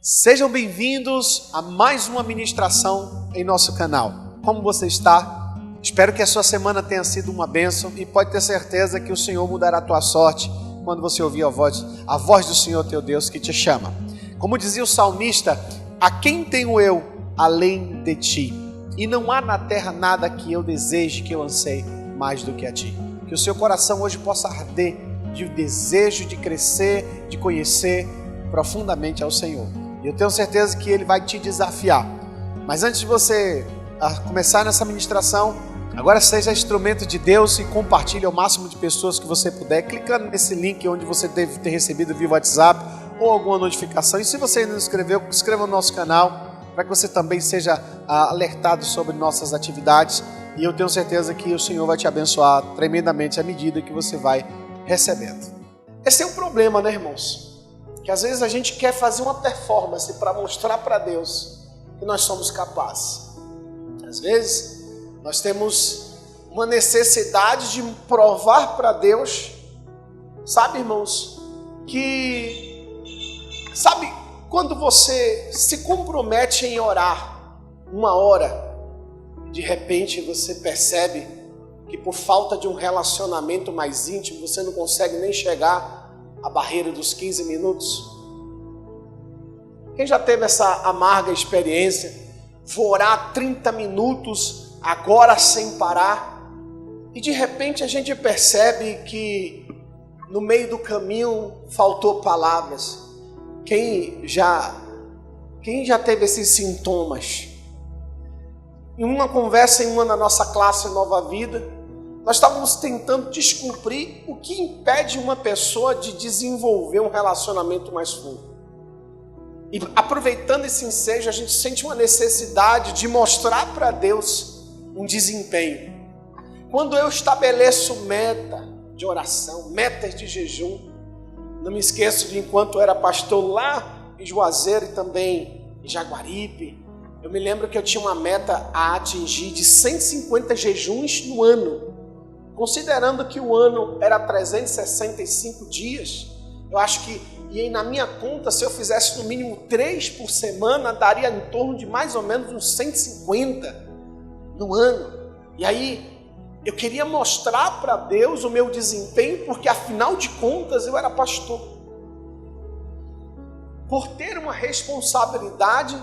Sejam bem-vindos a mais uma ministração em nosso canal. Como você está? Espero que a sua semana tenha sido uma bênção e pode ter certeza que o Senhor mudará a tua sorte quando você ouvir a voz do Senhor teu Deus que te chama. Como dizia o salmista, a quem tenho eu além de ti? E não há na terra nada que eu deseje, que eu anseie mais do que a ti. Que o seu coração hoje possa arder de desejo de crescer, de conhecer profundamente ao Senhor. E eu tenho certeza que Ele vai te desafiar. Mas antes de você começar nessa ministração, agora seja instrumento de Deus e compartilhe ao máximo de pessoas que você puder, clicando nesse link onde você deve ter recebido via WhatsApp ou alguma notificação. E se você ainda não inscreveu, inscreva no nosso canal para que você também seja alertado sobre nossas atividades. E eu tenho certeza que o Senhor vai te abençoar tremendamente à medida que você vai recebendo. Esse é o problema, né, irmãos? Que às vezes a gente quer fazer uma performance para mostrar para Deus que nós somos capazes. Às vezes nós temos uma necessidade de provar para Deus, sabe, irmãos, sabe quando você se compromete em orar uma hora, de repente você percebe que por falta de um relacionamento mais íntimo você não consegue nem chegar a barreira dos 15 minutos. Quem já teve essa amarga experiência? Vou orar 30 minutos agora sem parar, e de repente a gente percebe que no meio do caminho faltou palavras. Quem já teve esses sintomas? Em uma conversa em uma da nossa classe Nova Vida, nós estávamos tentando descobrir o que impede uma pessoa de desenvolver um relacionamento mais fundo. E aproveitando esse ensejo, a gente sente uma necessidade de mostrar para Deus um desempenho. Quando eu estabeleço meta de oração, metas de jejum, não me esqueço de enquanto eu era pastor lá em Juazeiro e também em Jaguaribe, eu me lembro que eu tinha uma meta a atingir de 150 jejuns no ano. Considerando que o ano era 365 dias, eu acho que, e na minha conta, se eu fizesse no mínimo 3 por semana, daria em torno de mais ou menos uns 150 no ano. E aí, eu queria mostrar para Deus o meu desempenho, porque afinal de contas eu era pastor. Por ter uma responsabilidade,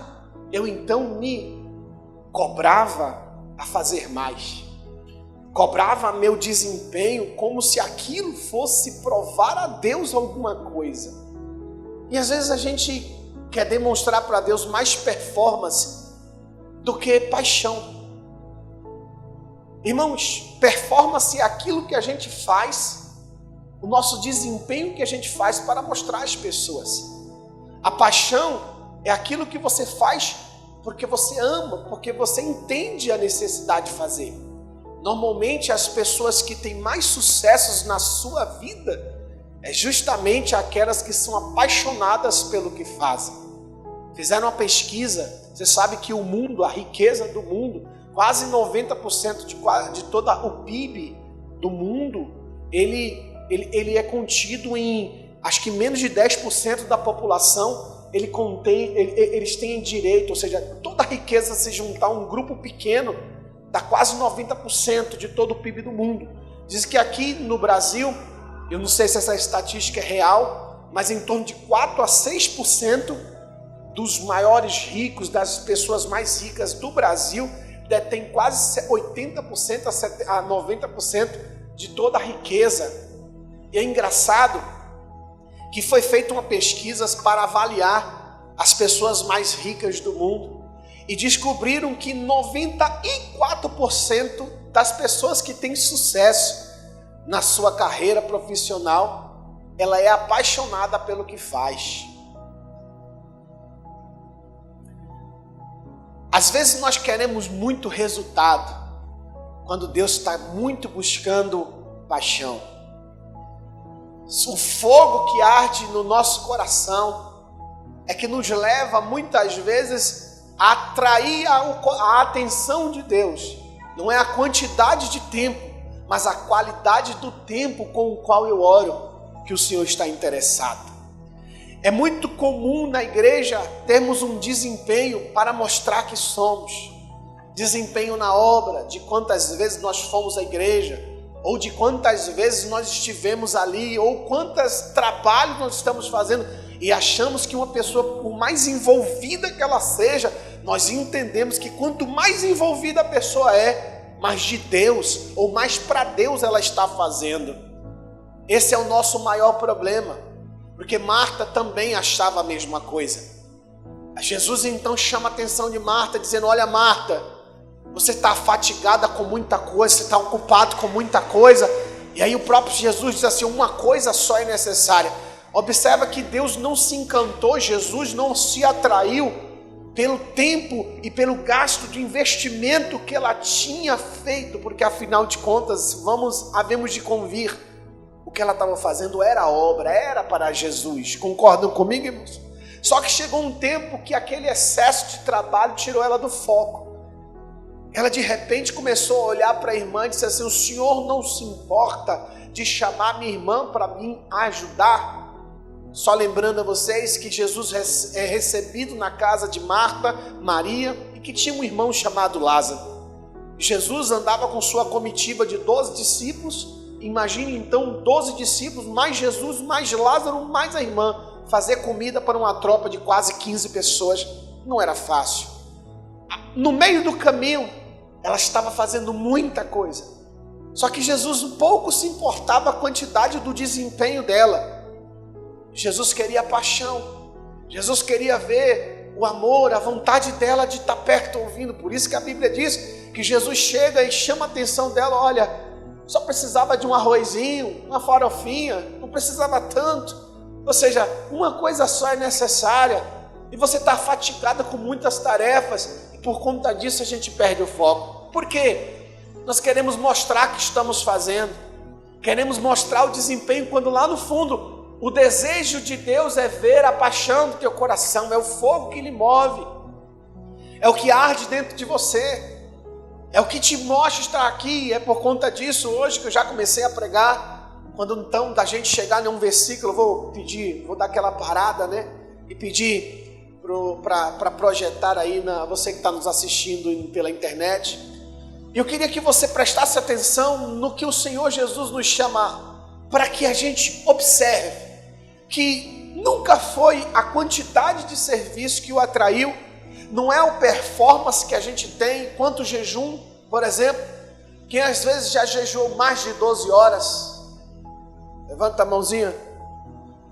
eu então me cobrava a fazer mais. Cobrava meu desempenho como se aquilo fosse provar a Deus alguma coisa. E às vezes a gente quer demonstrar para Deus mais performance do que paixão. Irmãos, performance é aquilo que a gente faz, o nosso desempenho que a gente faz para mostrar às pessoas. A paixão é aquilo que você faz porque você ama, porque você entende a necessidade de fazer. Normalmente as pessoas que têm mais sucessos na sua vida é justamente aquelas que são apaixonadas pelo que fazem. Fizeram uma pesquisa, você sabe que o mundo, a riqueza do mundo, quase 90% de todo o PIB do mundo, ele é contido em, acho que menos de 10% da população, eles têm direito, ou seja, toda a riqueza se juntar a um grupo pequeno, dá quase 90% de todo o PIB do mundo. Diz que aqui no Brasil, eu não sei se essa estatística é real, mas em torno de 4 a 6% dos maiores ricos, das pessoas mais ricas do Brasil, detém quase 80% a 90% de toda a riqueza. E é engraçado que foi feita uma pesquisa para avaliar as pessoas mais ricas do mundo. E descobriram que 94% das pessoas que têm sucesso na sua carreira profissional, ela é apaixonada pelo que faz. Às vezes nós queremos muito resultado, quando Deus está muito buscando paixão. O fogo que arde no nosso coração é que nos leva muitas vezes atrair a atenção de Deus. Não é a quantidade de tempo, mas a qualidade do tempo com o qual eu oro que o Senhor está interessado. É muito comum na igreja termos um desempenho para mostrar que somos. Desempenho na obra, de quantas vezes nós fomos à igreja, ou de quantas vezes nós estivemos ali, ou quantos trabalhos nós estamos fazendo, e achamos que uma pessoa, por mais envolvida que ela seja, nós entendemos que quanto mais envolvida a pessoa é, mais de Deus, ou mais para Deus ela está fazendo. Esse é o nosso maior problema, porque Marta também achava a mesma coisa. Jesus então chama a atenção de Marta, dizendo: olha, Marta, você está fatigada com muita coisa, você está ocupado com muita coisa. E aí o próprio Jesus diz assim: uma coisa só é necessária. Observa que Deus não se encantou, Jesus não se atraiu pelo tempo e pelo gasto de investimento que ela tinha feito, porque afinal de contas, havemos de convir, o que ela estava fazendo era obra, era para Jesus. Concordam comigo, irmãos? Só que chegou um tempo que aquele excesso de trabalho tirou ela do foco. Ela de repente começou a olhar para a irmã e disse assim: o senhor não se importa de chamar minha irmã para mim ajudar? Só lembrando a vocês que Jesus é recebido na casa de Marta, Maria, e que tinha um irmão chamado Lázaro. Jesus andava com sua comitiva de 12 discípulos. Imagine então 12 discípulos, mais Jesus, mais Lázaro, mais a irmã. Fazer comida para uma tropa de quase 15 pessoas não era fácil. No meio do caminho, ela estava fazendo muita coisa. Só que Jesus pouco se importava com a quantidade do desempenho dela. Jesus queria a paixão. Jesus queria ver o amor, a vontade dela de estar perto ouvindo. Por isso que a Bíblia diz que Jesus chega e chama a atenção dela: olha, só precisava de um arrozinho, uma farofinha, não precisava tanto. Ou seja, uma coisa só é necessária. E você está fatigada com muitas tarefas, e por conta disso a gente perde o foco. Por quê? Nós queremos mostrar que estamos fazendo, queremos mostrar o desempenho, quando lá no fundo o desejo de Deus é ver a paixão do teu coração, é o fogo que lhe move, é o que arde dentro de você, é o que te mostra estar aqui. É por conta disso hoje que eu já comecei a pregar. Quando então da gente chegar em um versículo, eu vou dar aquela parada, né? E pedir para projetar aí, você que está nos assistindo pela internet. E eu queria que você prestasse atenção no que o Senhor Jesus nos chama, para que a gente observe que nunca foi a quantidade de serviço que o atraiu, não é o performance que a gente tem, quanto jejum, por exemplo. Quem às vezes já jejuou mais de 12 horas? Levanta a mãozinha.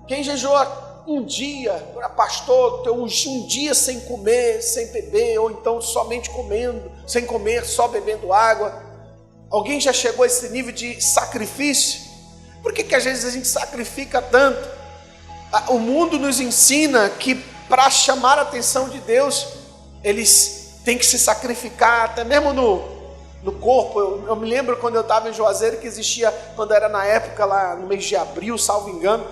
Quem jejuou um dia, pastor, um dia sem comer, sem beber, ou então somente comendo, sem comer, só bebendo água? Alguém já chegou a esse nível de sacrifício? Por que às vezes a gente sacrifica tanto? O mundo nos ensina que para chamar a atenção de Deus, eles têm que se sacrificar, até mesmo no corpo. Eu me lembro quando eu estava em Juazeiro, que existia, quando era na época lá no mês de abril, salvo engano,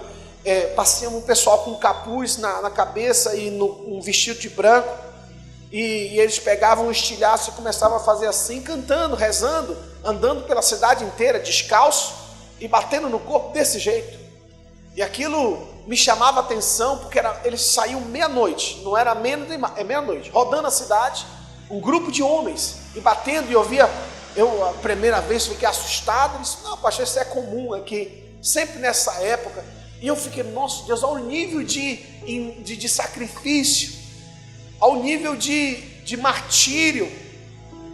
passeia um pessoal com capuz na cabeça e um vestido de branco, e eles pegavam um estilhaço e começavam a fazer assim, cantando, rezando, andando pela cidade inteira, descalço, e batendo no corpo desse jeito. E aquilo me chamava a atenção, porque eles saíam meia-noite, não era menos de meia-noite, rodando a cidade, um grupo de homens, e batendo, e eu a primeira vez fiquei assustado, disse: não, pastor, isso é comum aqui, sempre nessa época. E eu fiquei: nossa Deus, ao nível de sacrifício, ao nível de martírio.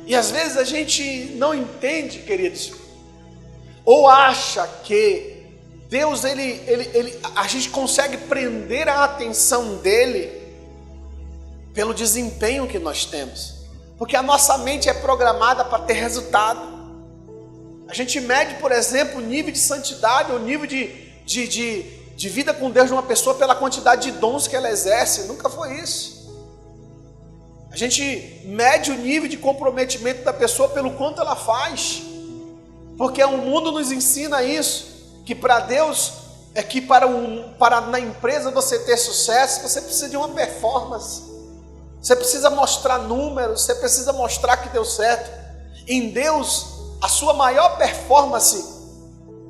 E às vezes a gente não entende, queridos, ou acha que Deus, a gente consegue prender a atenção dele pelo desempenho que nós temos, porque a nossa mente é programada para ter resultado. A gente mede, por exemplo, o nível de santidade, o nível de vida com Deus de uma pessoa pela quantidade de dons que ela exerce. Nunca foi isso. A gente mede o nível de comprometimento da pessoa pelo quanto ela faz, porque o mundo nos ensina isso, que para Deus, que para na empresa você ter sucesso, você precisa de uma performance, você precisa mostrar números, você precisa mostrar que deu certo. Em Deus, a sua maior performance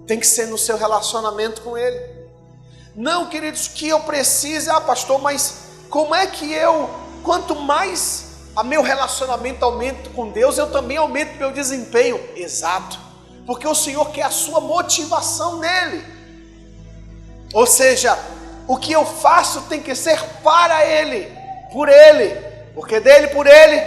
tem que ser no seu relacionamento com Ele. Não, queridos, que eu preciso, pastor, mas como é que quanto mais o meu relacionamento aumenta com Deus, eu também aumento meu desempenho? Exato, porque o Senhor quer a sua motivação nele. Ou seja, o que eu faço tem que ser para Ele, por Ele, porque dele, por Ele,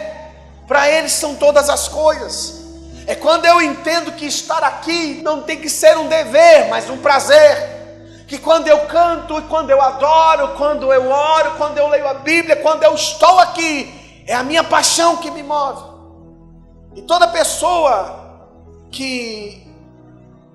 para Ele são todas as coisas. É quando eu entendo que estar aqui não tem que ser um dever, mas um prazer. Que quando eu canto, quando eu adoro, quando eu oro, quando eu leio a Bíblia, quando eu estou aqui, é a minha paixão que me move. E toda pessoa que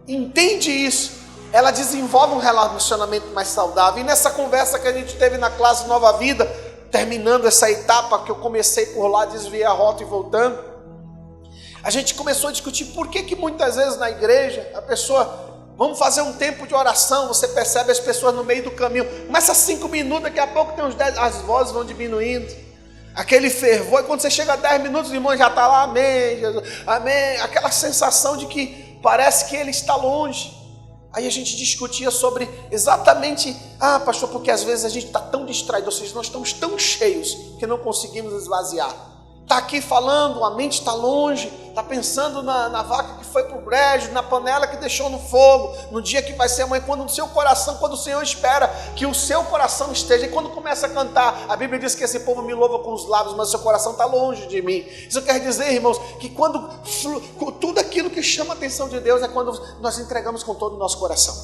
entende isso, ela desenvolve um relacionamento mais saudável. E nessa conversa que a gente teve na classe Nova Vida, terminando essa etapa que eu comecei por lá, desviei a rota e voltando, a gente começou a discutir por que muitas vezes na igreja a pessoa... Vamos fazer um tempo de oração. Você percebe as pessoas no meio do caminho. Começa 5 minutos, daqui a pouco tem uns 10, as vozes vão diminuindo. Aquele fervor, e quando você chega a 10 minutos, o irmão já está lá, amém, Jesus, amém. Aquela sensação de que parece que ele está longe. Aí a gente discutia sobre exatamente, pastor, porque às vezes a gente está tão distraído, ou seja, nós estamos tão cheios que não conseguimos esvaziar. Está aqui falando, a mente está longe, está pensando na vaca que foi para o brejo, na panela que deixou no fogo, no dia que vai ser amanhã, quando no seu coração, quando o Senhor espera que o seu coração esteja. E quando começa a cantar, a Bíblia diz que esse povo me louva com os lábios, mas o seu coração está longe de mim. Isso quer dizer, irmãos, que quando tudo aquilo que chama a atenção de Deus é quando nós entregamos com todo o nosso coração.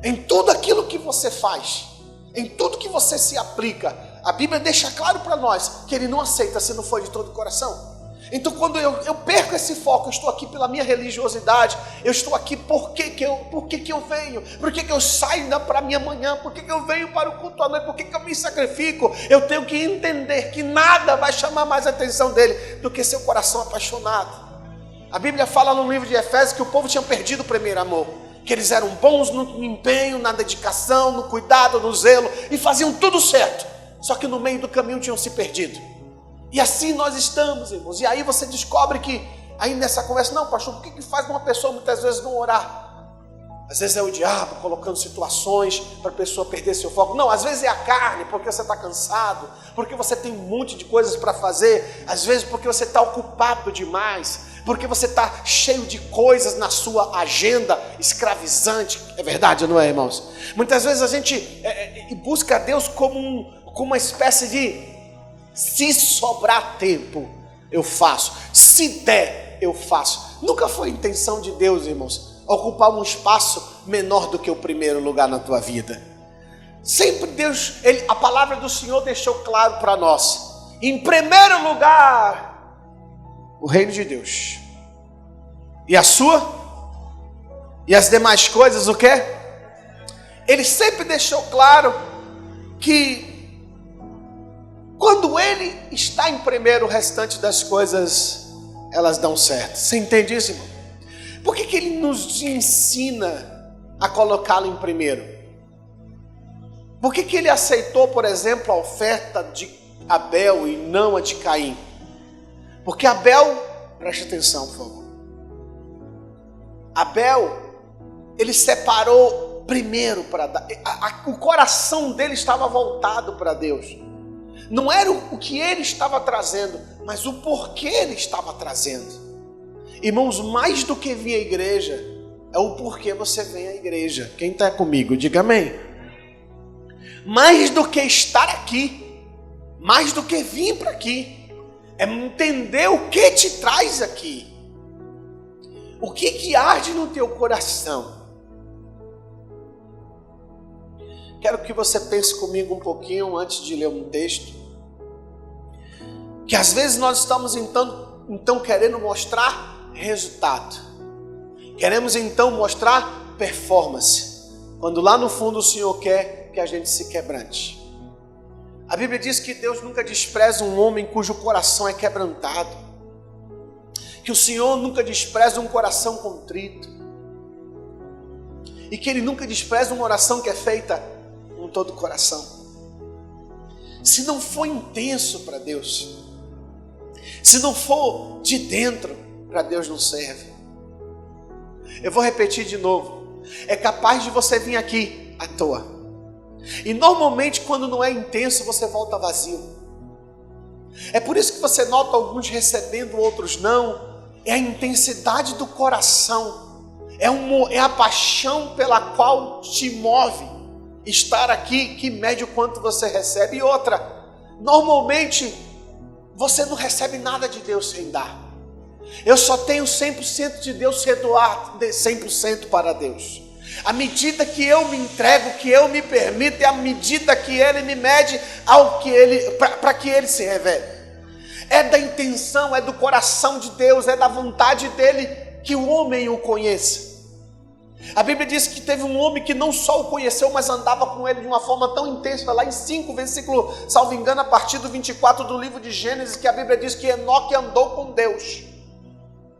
Em tudo aquilo que você faz, em tudo que você se aplica, a Bíblia deixa claro para nós que Ele não aceita se não for de todo o coração. Então quando eu perco esse foco, eu estou aqui pela minha religiosidade, eu estou aqui por que eu venho, por que eu saio para a minha manhã, por que eu venho para o culto à noite, por que eu me sacrifico? Eu tenho que entender que nada vai chamar mais a atenção dele do que seu coração apaixonado. A Bíblia fala no livro de Efésios que o povo tinha perdido o primeiro amor, que eles eram bons no empenho, na dedicação, no cuidado, no zelo, e faziam tudo certo, só que no meio do caminho tinham se perdido. E assim nós estamos, irmãos. E aí você descobre que, aí nessa conversa, não, pastor, por que faz uma pessoa muitas vezes não orar? Às vezes é o diabo colocando situações para a pessoa perder seu foco. Não, às vezes é a carne, porque você está cansado, porque você tem um monte de coisas para fazer. Às vezes porque você está ocupado demais, porque você está cheio de coisas na sua agenda escravizante. É verdade, não é, irmãos? Muitas vezes a gente busca a Deus como uma espécie de: se sobrar tempo, eu faço. Se der, eu faço. Nunca foi a intenção de Deus, irmãos, ocupar um espaço menor do que o primeiro lugar na tua vida. Sempre Deus, a palavra do Senhor deixou claro para nós: em primeiro lugar, o reino de Deus. E a sua? E as demais coisas, o quê? Ele sempre deixou claro que quando Ele está em primeiro, o restante das coisas, elas dão certo. Você entende isso, irmão? Por que Ele nos ensina a colocá-lo em primeiro? Por que Ele aceitou, por exemplo, a oferta de Abel e não a de Caim? Porque Abel, preste atenção, por favor. Abel, ele separou primeiro para dar. O coração dele estava voltado para Deus. Não era o que ele estava trazendo, mas o porquê ele estava trazendo. Irmãos, mais do que vir à igreja, é o porquê você vem à igreja. Quem está comigo, diga amém. Mais do que estar aqui, mais do que vir para aqui, é entender o que te traz aqui. O que arde no teu coração. Quero que você pense comigo um pouquinho antes de ler um texto. Que às vezes nós estamos então querendo mostrar resultado. Queremos então mostrar performance. Quando lá no fundo o Senhor quer que a gente se quebrante. A Bíblia diz que Deus nunca despreza um homem cujo coração é quebrantado. Que o Senhor nunca despreza um coração contrito. E que Ele nunca despreza uma oração que é feita com todo o coração. Se não for intenso para Deus, se não for de dentro, para Deus não serve. Eu vou repetir de novo. É capaz de você vir aqui à toa. E normalmente quando não é intenso, você volta vazio. É por isso que você nota alguns recebendo, outros não. É a intensidade do coração, é a paixão pela qual te move estar aqui, que mede o quanto você recebe. E outra, normalmente você não recebe nada de Deus sem dar. Eu só tenho 100% de Deus sem doar 100% para Deus. À medida que eu me entrego, que eu me permito, é a medida que Ele me mede para que Ele se revele. É da intenção, é do coração de Deus, é da vontade dEle que o homem o conheça. A Bíblia diz que teve um homem que não só o conheceu, mas andava com ele de uma forma tão intensa, lá em 5, versículo, salvo engano, a partir do 24 do livro de Gênesis, que a Bíblia diz que Enoque andou com Deus.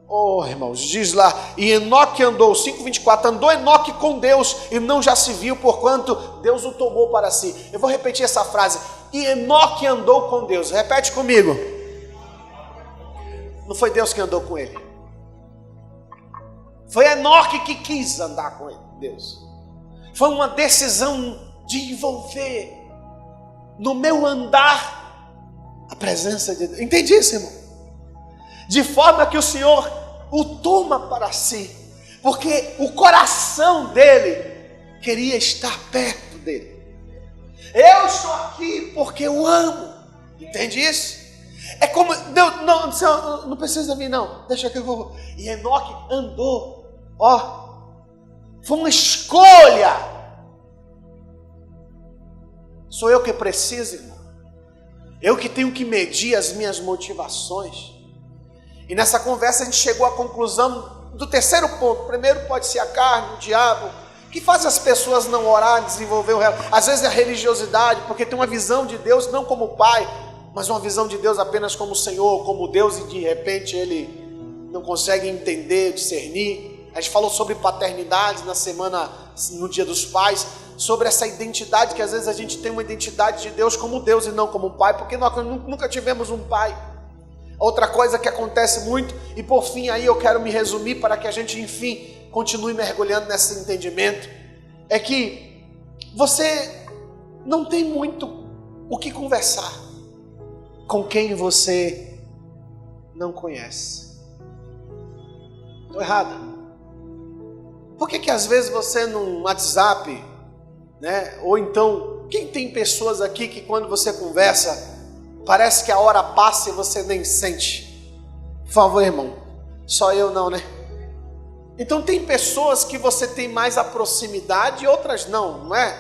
Oh, irmãos, diz lá, e Enoque andou, 5:24, andou Enoque com Deus, e não já se viu, porquanto Deus o tomou para si. Eu vou repetir essa frase, e Enoque andou com Deus, repete comigo. Não foi Deus que andou com ele. Foi Enoque que quis andar com ele, Deus. Foi uma decisão de envolver no meu andar a presença de Deus. Entende isso, irmão? De forma que o Senhor o toma para si, porque o coração dele queria estar perto dele. Eu estou aqui porque eu amo. Entende isso? É como, não precisa vir não, deixa que eu vou. E Enoque andou, foi uma escolha. Sou eu que preciso, irmão. Eu que tenho que medir as minhas motivações. E nessa conversa a gente chegou à conclusão do terceiro ponto. Primeiro pode ser a carne, o diabo, que faz as pessoas não orar, desenvolver às vezes é a religiosidade, porque tem uma visão de Deus não como Pai, mas uma visão de Deus apenas como Senhor, como Deus, e de repente ele não consegue entender, discernir. A gente falou sobre paternidade na semana, no Dia dos Pais, sobre essa identidade, que às vezes a gente tem uma identidade de Deus como Deus e não como Pai, porque nós nunca tivemos um Pai. Outra coisa que acontece muito, e por fim aí eu quero me resumir para que a gente enfim continue mergulhando nesse entendimento, é que você não tem muito o que conversar com quem você não conhece. Estou errado? Por que às vezes você no WhatsApp, né? Ou então, quem tem pessoas aqui que quando você conversa, parece que a hora passa e você nem sente? Por favor, irmão, só eu não, né? Então tem pessoas que você tem mais a proximidade e outras não é?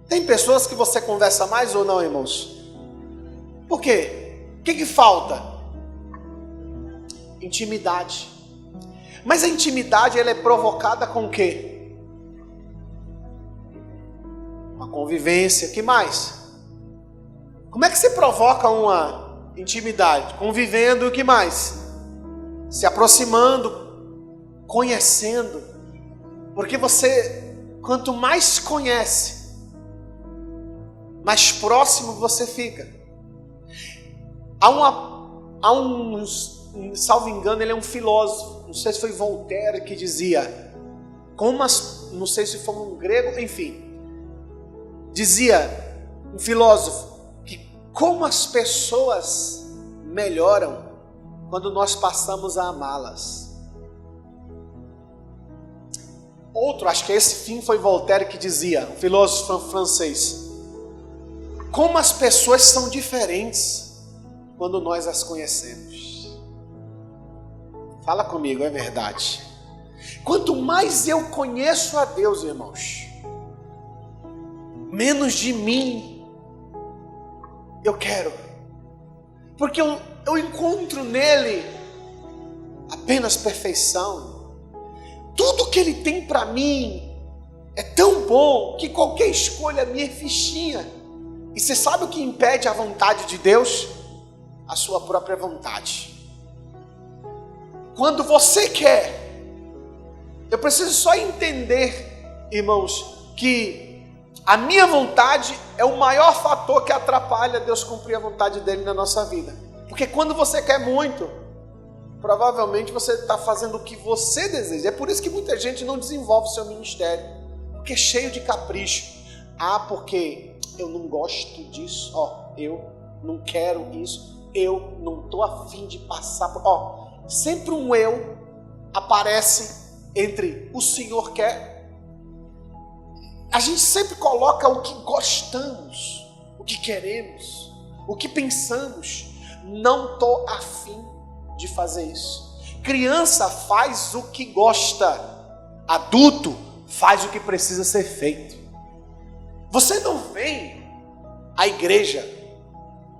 Tem pessoas que você conversa mais ou não, irmãos? Por quê? O que falta? Intimidade. Mas a intimidade ela é provocada com o quê? Uma convivência. Que mais? Como é que você provoca uma intimidade? Convivendo, o que mais? Se aproximando, conhecendo. Porque você, quanto mais conhece, mais próximo você fica. Há uns, salvo engano, ele é um filósofo, não sei se foi Voltaire que dizia, não sei se foi um grego, enfim, dizia um filósofo, que como as pessoas melhoram quando nós passamos a amá-las. Outro, acho que esse fim foi Voltaire que dizia, um filósofo francês, como as pessoas são diferentes quando nós as conhecemos. Fala comigo, é verdade. Quanto mais eu conheço a Deus, irmãos, menos de mim eu quero. Porque eu encontro nele apenas perfeição. Tudo que ele tem para mim é tão bom que qualquer escolha minha é fichinha. E você sabe o que impede a vontade de Deus? A sua própria vontade. Quando você quer, eu preciso só entender, irmãos, que a minha vontade é o maior fator que atrapalha Deus cumprir a vontade dele na nossa vida. Porque quando você quer muito, provavelmente você está fazendo o que você deseja. É por isso que muita gente não desenvolve o seu ministério, porque é cheio de capricho. Porque eu não gosto disso, eu não quero isso, eu não estou afim de passar por... sempre um eu aparece entre o Senhor quer. A gente sempre coloca o que gostamos, o que queremos, o que pensamos. Não estou afim de fazer isso. Criança faz o que gosta, adulto faz o que precisa ser feito. Você não vem à igreja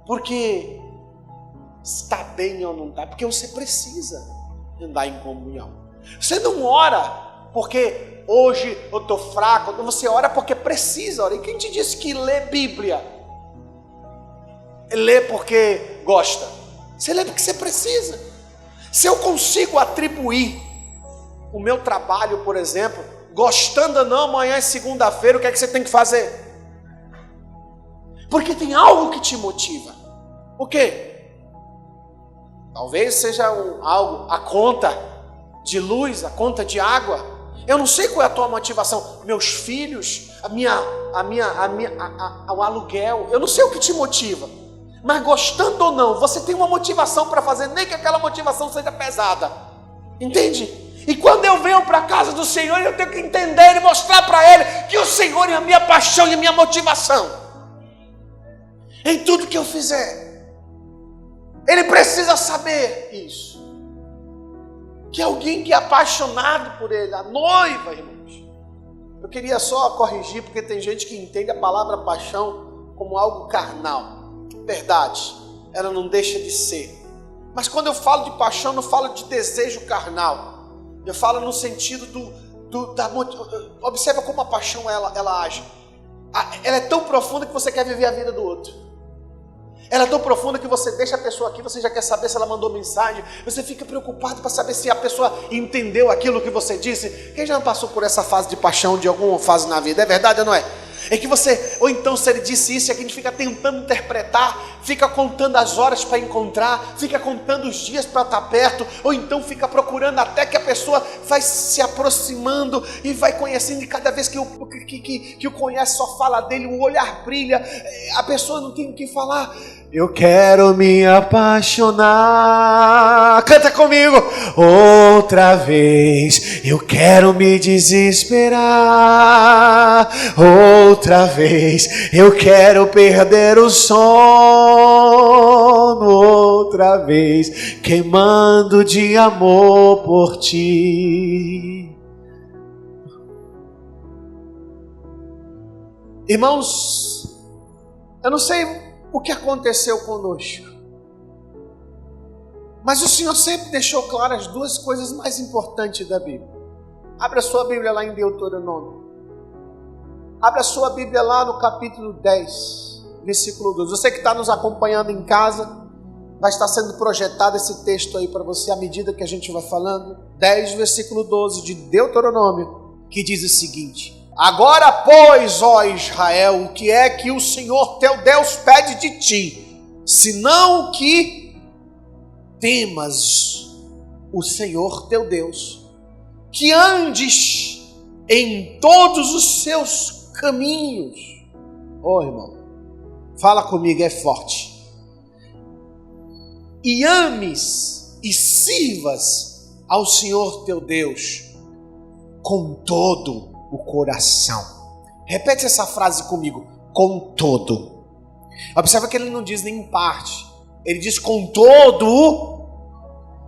porque está bem ou não está, porque você precisa andar em comunhão. Você não ora porque hoje eu estou fraco, você ora porque precisa orar. E quem te disse que lê Bíblia? Lê porque gosta. Você lê porque você precisa. Se eu consigo atribuir o meu trabalho, por exemplo, gostando ou não, amanhã é segunda-feira, o que é que você tem que fazer? Porque tem algo que te motiva. O quê? Talvez seja algo, a conta de luz, a conta de água. Eu não sei qual é a tua motivação. Meus filhos, o aluguel. Eu não sei o que te motiva. Mas gostando ou não, você tem uma motivação para fazer, nem que aquela motivação seja pesada. Entende? E quando eu venho para a casa do Senhor, eu tenho que entender e mostrar para Ele que o Senhor é a minha paixão e a minha motivação. Em tudo que eu fizer. Ele precisa saber isso. Que alguém que é apaixonado por Ele, a noiva, irmãos. Eu queria só corrigir, porque tem gente que entende a palavra paixão como algo carnal. Verdade, ela não deixa de ser. Mas quando eu falo de paixão, não falo de desejo carnal. Eu falo no sentido observa como a paixão ela age. Ela é tão profunda que você quer viver a vida do outro. Ela é tão profunda que você deixa a pessoa aqui, você já quer saber se ela mandou mensagem. Você fica preocupado para saber se a pessoa entendeu aquilo que você disse. Quem já passou por essa fase de paixão de alguma fase na vida? É verdade ou não é? É que você, ou então se ele disse isso, é que a gente fica tentando interpretar, fica contando as horas para encontrar, fica contando os dias para estar perto, ou então fica procurando até que a pessoa vai se aproximando e vai conhecendo, e cada vez que o conhece só fala dele, o olhar brilha, a pessoa não tem o que falar. Eu quero me apaixonar. Canta comigo. Outra vez. Eu quero me desesperar. Outra vez. Eu quero perder o sono. Outra vez. Queimando de amor por ti. Irmãos, eu não sei o que aconteceu conosco, mas o Senhor sempre deixou claro as duas coisas mais importantes da Bíblia. Abra a sua Bíblia lá em Deuteronômio. Abra a sua Bíblia lá no capítulo 10, versículo 12. Você que está nos acompanhando em casa, vai estar sendo projetado esse texto aí para você à medida que a gente vai falando. 10, versículo 12 de Deuteronômio, que diz o seguinte: agora, pois, ó Israel, o que é que o Senhor teu Deus pede de ti, senão que temas o Senhor teu Deus, que andes em todos os seus caminhos. Irmão, fala comigo, é forte. E ames e sirvas ao Senhor teu Deus com todo o coração. Repete essa frase comigo, com todo. Observa que ele não diz nem em parte, ele diz com todo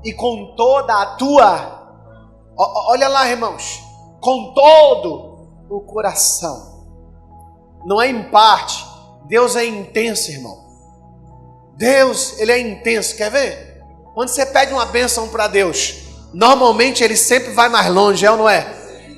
e com toda a tua. Olha lá, irmãos, com todo o coração. Não é em parte. Deus é intenso, irmão. Deus, ele é intenso. Quer ver? Quando você pede uma bênção para Deus, normalmente ele sempre vai mais longe, é ou não é?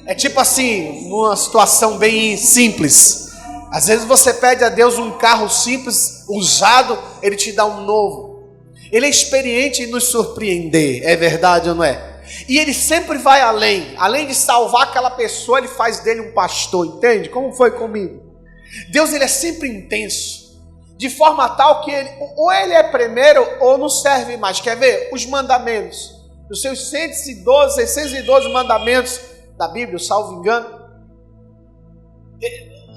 É tipo assim, numa situação bem simples. Às vezes você pede a Deus um carro simples, usado, Ele te dá um novo. Ele é experiente em nos surpreender, é verdade ou não é? E Ele sempre vai além de salvar aquela pessoa, Ele faz dele um pastor, entende? Como foi comigo? Deus, Ele é sempre intenso, de forma tal que ou Ele é primeiro ou não serve mais. Quer ver? Os mandamentos, os seus 612 mandamentos da Bíblia, salvo engano,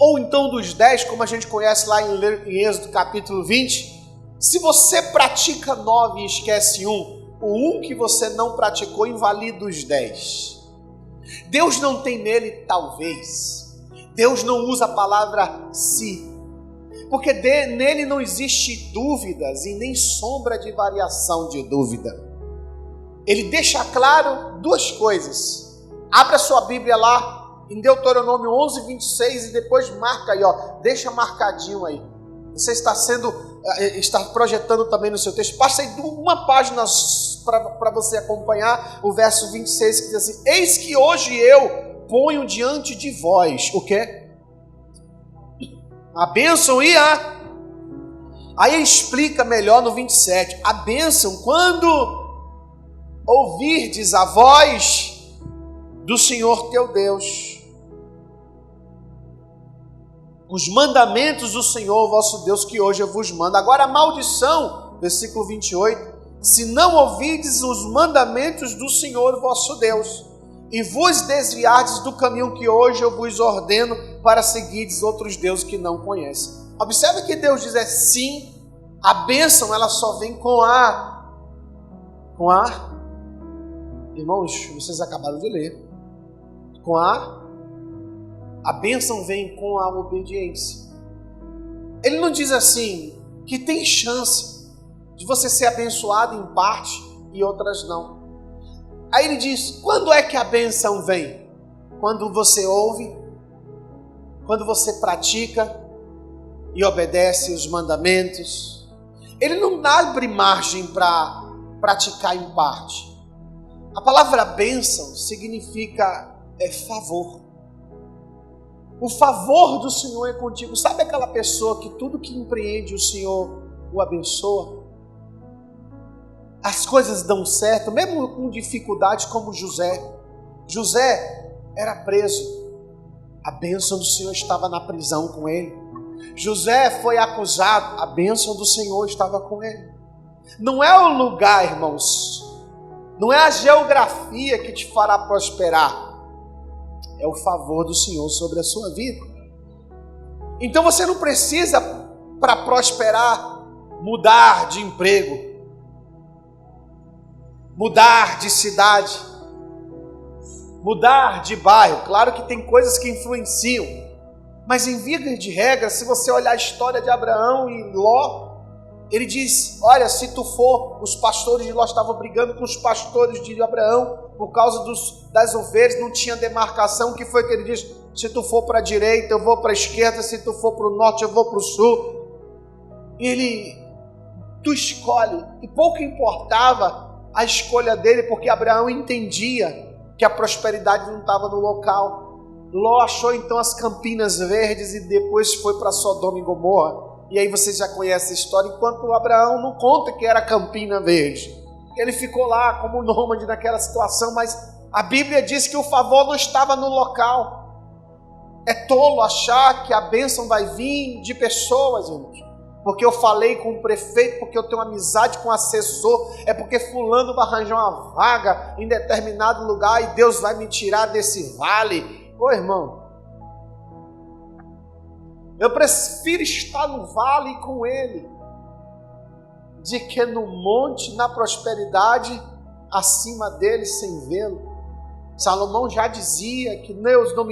ou então dos 10, como a gente conhece lá em Êxodo capítulo 20, se você pratica 9 e esquece o 1 que você não praticou invalida os 10. Deus não tem nele talvez. Deus não usa a palavra se. Porque nele não existe dúvidas e nem sombra de variação de dúvida. Ele deixa claro duas coisas. Abra sua Bíblia lá em Deuteronômio 11, 26 e depois marca aí, deixa marcadinho aí. Você está projetando também no seu texto. Passa aí uma página para você acompanhar o verso 26 que diz assim: eis que hoje eu ponho diante de vós o quê? A bênção e a... Aí ele explica melhor no 27. A bênção quando ouvirdes a voz do Senhor teu Deus, os mandamentos do Senhor vosso Deus que hoje eu vos mando. Agora a maldição, versículo 28, se não ouvirdes os mandamentos do Senhor vosso Deus, e vos desviardes do caminho que hoje eu vos ordeno para seguirdes outros deuses que não conhecem. Observe que Deus diz sim, a bênção ela só vem com a... Irmãos, vocês acabaram de ler. A bênção vem com a obediência. Ele não diz assim, que tem chance de você ser abençoado em parte e outras não. Aí ele diz, quando é que a bênção vem? Quando você ouve, quando você pratica e obedece os mandamentos. Ele não abre margem para praticar em parte. A palavra bênção significa favor. O favor do Senhor é contigo. Sabe aquela pessoa que tudo que empreende o Senhor o abençoa? As coisas dão certo, mesmo com dificuldades, como José. José era preso. A bênção do Senhor estava na prisão com ele. José foi acusado. A bênção do Senhor estava com ele. Não é o lugar, irmãos. Não é a geografia que te fará prosperar. É o favor do Senhor sobre a sua vida. Então você não precisa, para prosperar, mudar de emprego, mudar de cidade, mudar de bairro. Claro que tem coisas que influenciam, mas em via de regra, se você olhar a história de Abraão e Ló, ele diz, olha, se tu for, os pastores de Ló estavam brigando com os pastores de Abraão, por causa das ovelhas, não tinha demarcação. O que foi que ele disse? Se tu for para a direita, eu vou para a esquerda, se tu for para o norte, eu vou para o sul. E tu escolhe, e pouco importava a escolha dele, porque Abraão entendia que a prosperidade não estava no local. Ló achou então as Campinas Verdes e depois foi para Sodoma e Gomorra. E aí você já conhece a história, enquanto Abraão não conta que era Campina Verde. Ele ficou lá como nômade naquela situação, mas a Bíblia diz que o favor não estava no local. É tolo achar que a bênção vai vir de pessoas, irmãos. Porque eu falei com o prefeito, porque eu tenho amizade com o assessor, é porque fulano vai arranjar uma vaga em determinado lugar e Deus vai me tirar desse vale. Ô irmão, eu prefiro estar no vale com ele, de que no monte, na prosperidade, acima dele sem vê-lo. Salomão já dizia que Deus não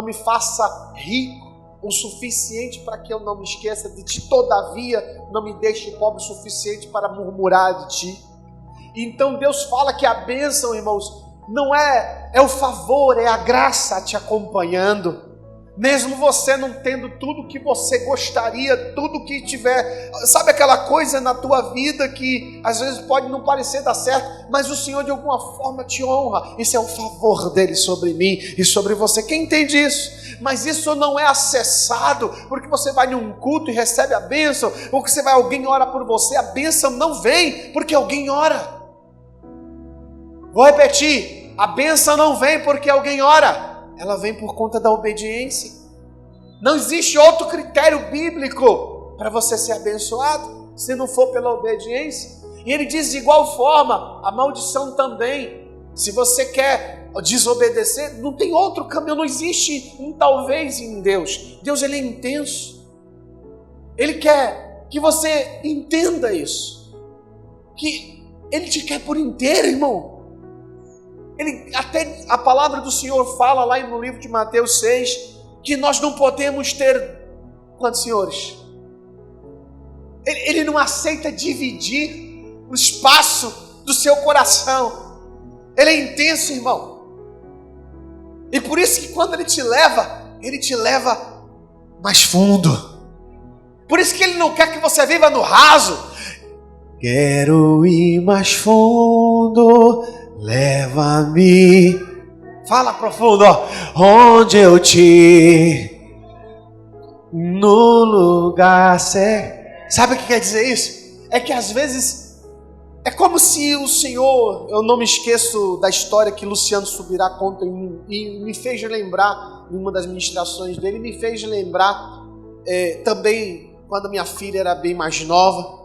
me faça rico o suficiente para que eu não me esqueça de ti, todavia não me deixe pobre o suficiente para murmurar de ti. Então Deus fala que a bênção, irmãos, não é o favor, é a graça te acompanhando. Mesmo você não tendo tudo que você gostaria, tudo que tiver, sabe aquela coisa na tua vida que às vezes pode não parecer dar certo, mas o Senhor de alguma forma te honra. Isso é o favor dele sobre mim e sobre você. Quem entende isso? Mas isso não é acessado porque você vai num culto e recebe a bênção, ou que alguém ora por você. A bênção não vem porque alguém ora. Vou repetir, a bênção não vem porque alguém ora. Ela vem por conta da obediência. Não existe outro critério bíblico para você ser abençoado, se não for pela obediência. E ele diz de igual forma, a maldição também. Se você quer desobedecer, não tem outro caminho, não existe um talvez em Deus. Deus, ele é intenso. Ele quer que você entenda isso, que ele te quer por inteiro, irmão. Até a palavra do Senhor fala lá no livro de Mateus 6, que nós não podemos ter quantos senhores? Ele não aceita dividir o espaço do seu coração. Ele é intenso, irmão. E por isso que quando ele te leva mais fundo. Por isso que ele não quer que você viva no raso. Quero ir mais fundo, leva-me. Fala profundo, ó. Onde eu te... no lugar certo. Sabe o que quer dizer isso? É que às vezes é como se o Senhor, eu não me esqueço da história que Luciano Subirá conta e me fez lembrar, em uma das ministrações dele, me fez lembrar também quando minha filha era bem mais nova.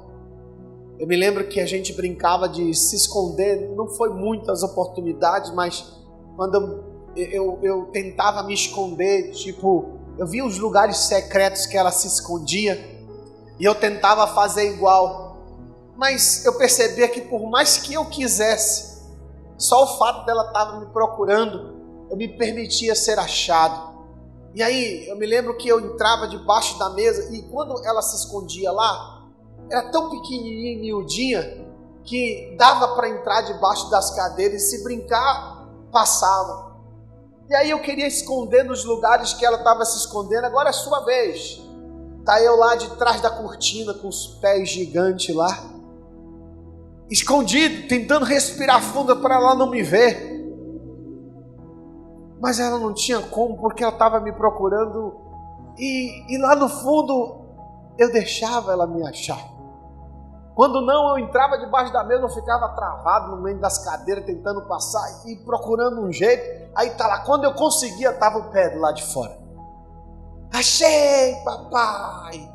Eu me lembro que a gente brincava de se esconder, não foi muitas oportunidades, mas quando eu tentava me esconder, tipo, eu via os lugares secretos que ela se escondia, e eu tentava fazer igual, mas eu percebia que por mais que eu quisesse, só o fato dela estar me procurando, eu me permitia ser achado. E aí eu me lembro que eu entrava debaixo da mesa, e quando ela se escondia lá, era tão pequenininha e miudinha, que dava para entrar debaixo das cadeiras, e se brincar, passava. E aí eu queria esconder nos lugares que ela estava se escondendo. Agora é sua vez. Tá eu lá de trás da cortina com os pés gigantes lá, escondido, tentando respirar fundo para ela não me ver. Mas ela não tinha como, porque ela estava me procurando. E lá no fundo eu deixava ela me achar. Quando não, eu entrava debaixo da mesa, eu ficava travado no meio das cadeiras, tentando passar e procurando um jeito. Aí tá lá, quando eu conseguia, tava o pé do lado de fora. Achei, papai!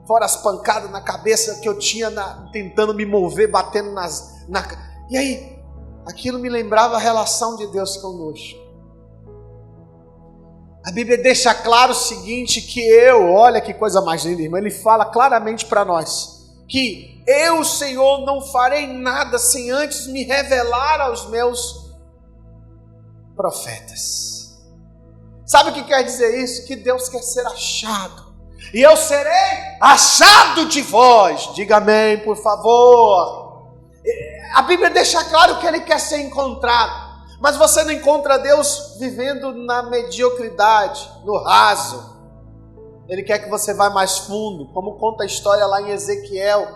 Fora as pancadas na cabeça que eu tinha tentando me mover, batendo E aí, aquilo me lembrava a relação de Deus conosco. A Bíblia deixa claro o seguinte, que olha que coisa mais linda, irmão, ele fala claramente para nós, que eu, Senhor, não farei nada sem antes me revelar aos meus profetas. Sabe o que quer dizer isso? Que Deus quer ser achado. E eu serei achado de vós. Diga amém, por favor. A Bíblia deixa claro que Ele quer ser encontrado. Mas você não encontra Deus vivendo na mediocridade, no raso. Ele quer que você vá mais fundo. Como conta a história lá em Ezequiel.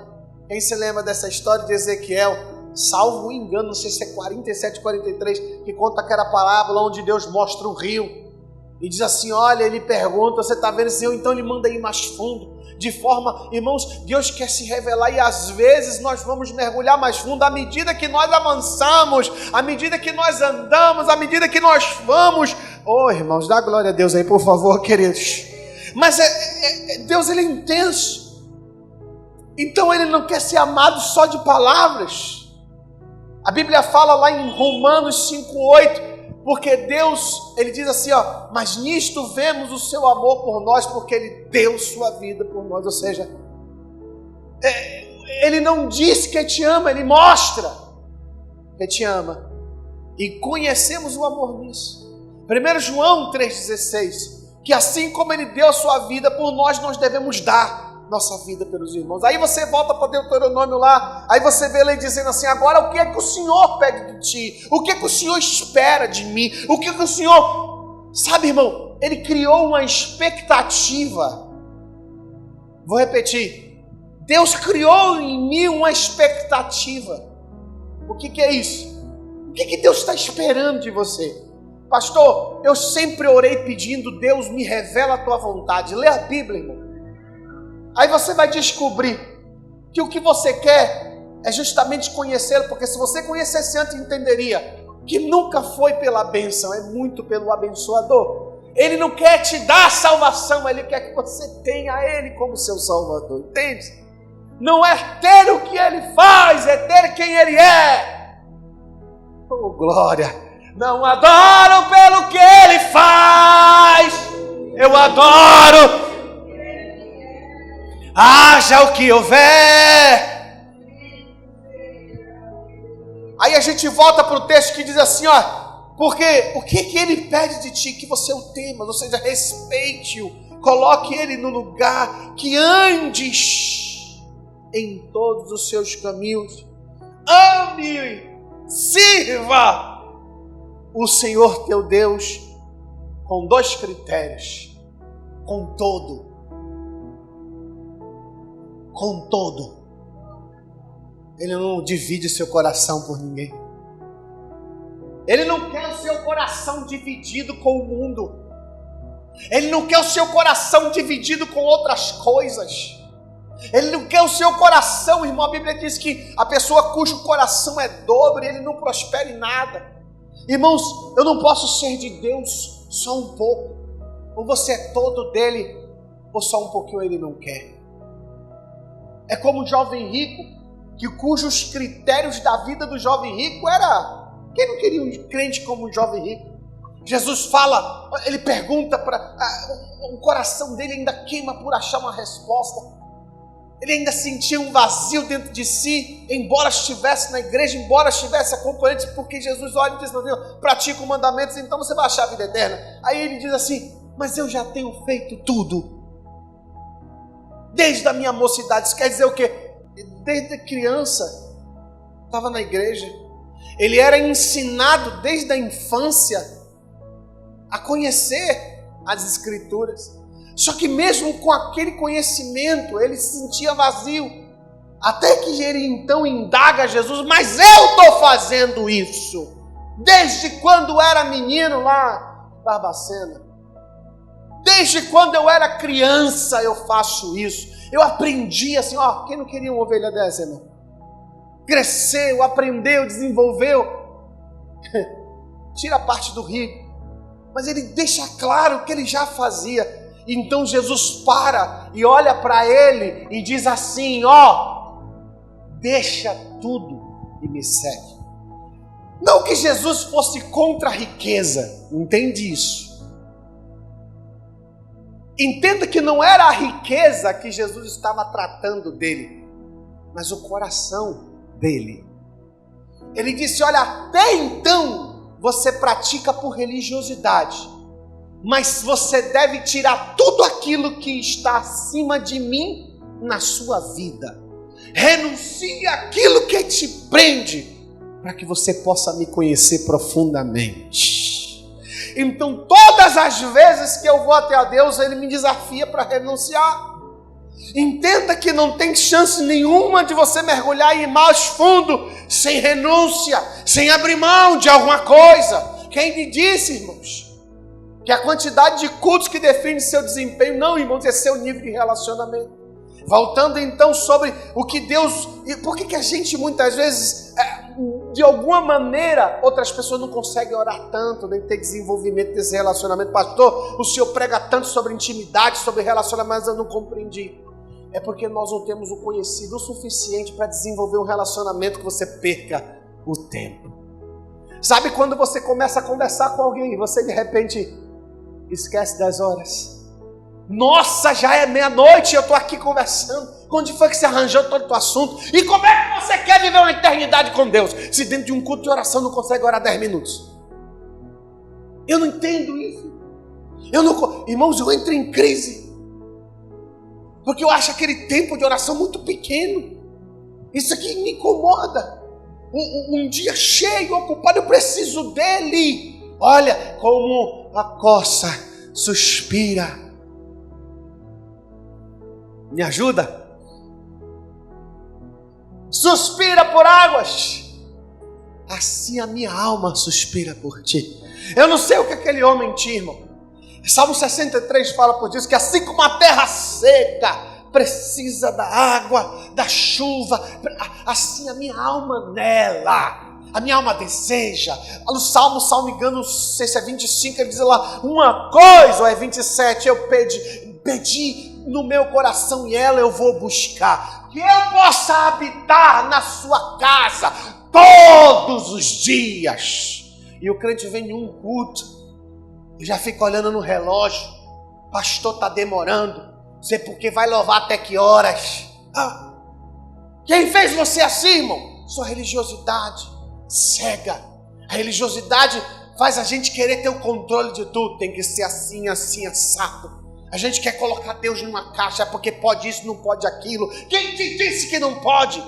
Quem se lembra dessa história de Ezequiel? Salvo engano, não sei se é 47, 43, que conta aquela parábola onde Deus mostra o rio. E diz assim, olha, ele pergunta, você está vendo, Senhor? Então ele manda ir mais fundo. De forma, irmãos, Deus quer se revelar e às vezes nós vamos mergulhar mais fundo à medida que nós avançamos, à medida que nós andamos, à medida que nós vamos. Oh, irmãos, dá glória a Deus aí, por favor, queridos. Mas Deus, ele é intenso. Então ele não quer ser amado só de palavras. A Bíblia fala lá em Romanos 5:8, porque Deus, ele diz assim, ó, mas nisto vemos o seu amor por nós, porque ele deu sua vida por nós. Ou seja, ele não diz que te ama, ele mostra que te ama. E conhecemos o amor nisso. 1 João 3,16, que assim como ele deu a sua vida por nós, nós devemos dar nossa vida pelos irmãos. Aí você volta para Deuteronômio lá, aí você vê ele dizendo assim, agora o que é que o Senhor pede de ti? O que é que o Senhor espera de mim? O que é que o Senhor... Sabe, irmão, ele criou uma expectativa. Vou repetir. Deus criou em mim uma expectativa. O que é isso? O que Deus está esperando de você? Pastor, eu sempre orei pedindo, Deus me revela a tua vontade. Lê a Bíblia, irmão. Aí você vai descobrir que o que você quer é justamente conhecê-lo, porque se você conhecesse antes, entenderia que nunca foi pela bênção, é muito pelo abençoador. Ele não quer te dar a salvação, ele quer que você tenha ele como seu salvador, entende? Não é ter o que ele faz, é ter quem ele é. Oh, glória! Não adoro pelo que ele faz, eu adoro. Haja o que houver. Aí a gente volta para o texto que diz assim, ó, porque o que ele pede de ti? Que você o tema, ou seja, respeite-o, coloque ele no lugar, que andes em todos os seus caminhos, ame, sirva o Senhor teu Deus com 2 critérios: com todo. Ele não divide seu coração por ninguém. Ele não quer o seu coração dividido com o mundo. Ele não quer o seu coração dividido com outras coisas. Ele não quer o seu coração, irmão. A Bíblia diz que a pessoa cujo coração é dobre, ele não prospera em nada. Irmãos, eu não posso ser de Deus só um pouco. Ou você é todo dele, ou só um pouquinho ele não quer. É como um jovem rico, cujos critérios da vida do jovem rico era... Quem não queria um crente como um jovem rico? Jesus fala, ele pergunta para... O coração dele ainda queima por achar uma resposta. Ele ainda sentia um vazio dentro de si, embora estivesse na igreja, embora estivesse acompanhante, porque Jesus olha e diz, pratica os mandamentos, então você vai achar a vida eterna. Aí ele diz assim, mas eu já tenho feito tudo. Desde a minha mocidade. Isso quer dizer o quê? Desde criança, estava na igreja. Ele era ensinado desde a infância a conhecer as Escrituras. Só que mesmo com aquele conhecimento, ele se sentia vazio. Até que ele então indaga Jesus, mas eu estou fazendo isso desde quando era menino lá em Barbacena. Desde quando eu era criança eu faço isso. Eu aprendi assim, ó, quem não queria uma ovelha dessa, irmão? Cresceu, aprendeu, desenvolveu. Tira a parte do rico. Mas ele deixa claro o que ele já fazia. Então Jesus para e olha para ele e diz assim, ó, deixa tudo e me segue. Não que Jesus fosse contra a riqueza, entende isso? Entenda que não era a riqueza que Jesus estava tratando dele, mas o coração dele. Ele disse, olha, até então você pratica por religiosidade, mas você deve tirar tudo aquilo que está acima de mim na sua vida. Renuncie àquilo que te prende, para que você possa me conhecer profundamente. Então, todas as vezes que eu vou até a Deus, Ele me desafia para renunciar. Entenda que não tem chance nenhuma de você mergulhar e ir mais fundo, sem renúncia, sem abrir mão de alguma coisa. Quem me disse, irmãos, que a quantidade de cultos que define seu desempenho, não, irmãos, é seu nível de relacionamento. Voltando então sobre o que Deus... E por que a gente muitas vezes, de alguma maneira, outras pessoas não conseguem orar tanto, nem ter desenvolvimento desse relacionamento? Pastor, o senhor prega tanto sobre intimidade, sobre relacionamento, mas eu não compreendi. É porque nós não temos o conhecido o suficiente para desenvolver um relacionamento que você perca o tempo. Sabe quando você começa a conversar com alguém e você de repente esquece das horas? Nossa, já é meia-noite e eu estou aqui conversando. Onde foi que você arranjou todo o teu assunto? E como é que você quer viver uma eternidade com Deus, se dentro de um culto de oração não consegue orar 10 minutos? Eu não entendo isso. Irmãos, eu entro em crise, porque eu acho aquele tempo de oração muito pequeno. Isso aqui me incomoda. Um dia cheio, ocupado, eu preciso dele. Olha como a coça suspira. Me ajuda? Suspira por águas. Assim a minha alma suspira por ti. Eu não sei o que aquele homem tinha, irmão. Salmo 63 fala por isso, que assim como a terra seca precisa da água, da chuva, assim a minha alma nela. A minha alma deseja. No Salmo engano, não sei se é 25, ele diz lá, uma coisa, ou é 27, eu pedi no meu coração e ela eu vou buscar, que eu possa habitar na sua casa todos os dias. e o crente vem em um culto, eu já fico olhando no relógio, pastor está demorando, não sei porque vai louvar até que horas. Quem fez você assim, irmão? Sua religiosidade cega. A religiosidade faz a gente querer ter o controle de tudo, tem que ser assim, assim, assado. A gente quer colocar Deus numa caixa, porque pode isso, não pode aquilo. Quem disse que não pode?